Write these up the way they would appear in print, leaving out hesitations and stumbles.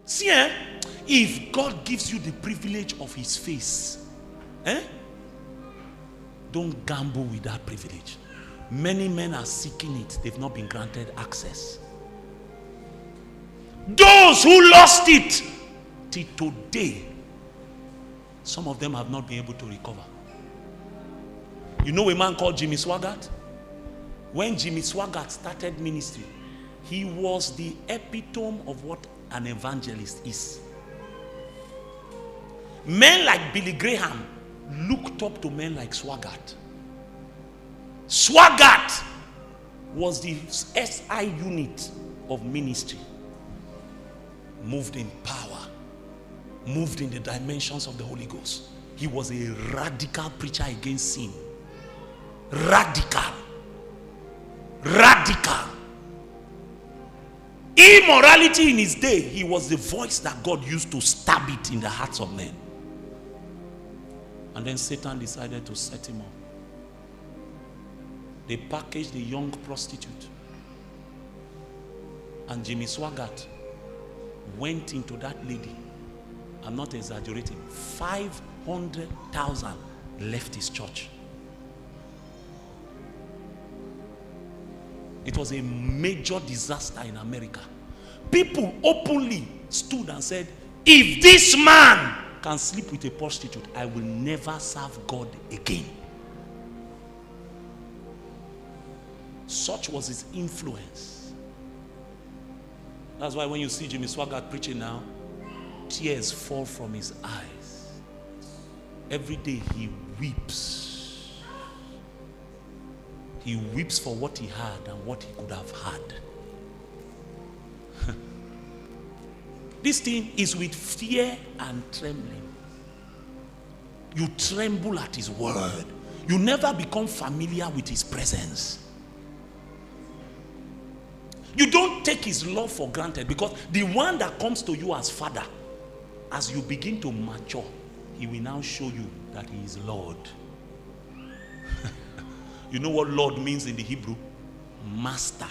See, if God gives you the privilege of his face, don't gamble with that privilege. Many men are seeking it. They've not been granted access. Those who lost it till today, some of them have not been able to recover. You know a man called Jimmy Swaggart? When Jimmy Swaggart started ministry, he was the epitome of what an evangelist is. Men like Billy Graham looked up to men like Swaggart. Swaggart was the SI unit of ministry. Moved in power, moved in the dimensions of the Holy Ghost. He was a radical preacher against sin. Radical. Immorality in his day, he was the voice that God used to stab it in the hearts of men. And then Satan decided to set him up. They packaged a young prostitute. And Jimmy Swaggart went into that lady. I'm not exaggerating. 500,000 left his church. It was a major disaster in America. People openly stood and said, if this man can sleep with a prostitute, I will never serve God again. Such was his influence. That's why when you see Jimmy Swaggart preaching now, tears fall from his eyes. Every day he weeps. He weeps for what he had and what he could have had. This thing is with fear and trembling. You tremble at his word. You never become familiar with his presence. You don't take his love for granted, because the one that comes to you as Father, as you begin to mature, he will now show you that he is Lord. You know what Lord means in the Hebrew? Master,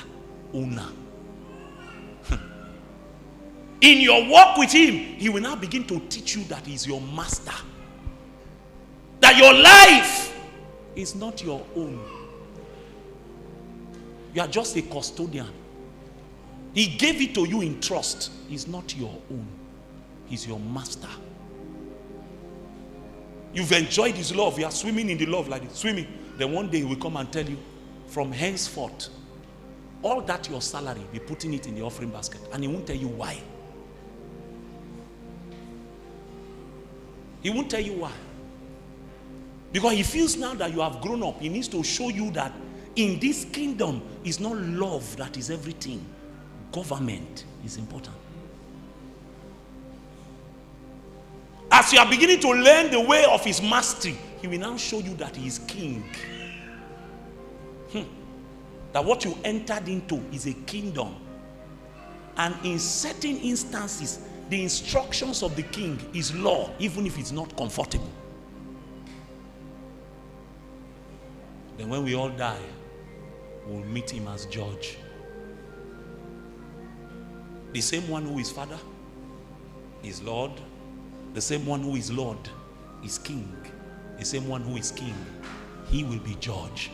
owner. In your walk with him, he will now begin to teach you that he is your master. That your life is not your own. You are just a custodian. He gave it to you in trust. It's not your own. He's your master. You've enjoyed his love. You are swimming in the love like this. Swimming. Then one day he will come and tell you, from henceforth, all that your salary, be putting it in the offering basket. And he won't tell you why. He won't tell you why. Because he feels now that you have grown up. He needs to show you that in this kingdom, it's not love that is everything. Government is important. As you are beginning to learn the way of his mastery, he will now show you that he is king. That what you entered into is a kingdom. And in certain instances, the instructions of the king is law, even if it's not comfortable. Then when we all die, we'll meet him as judge. The same one who is Father is Lord. The same one who is Lord is King. The same one who is King, he will be judge.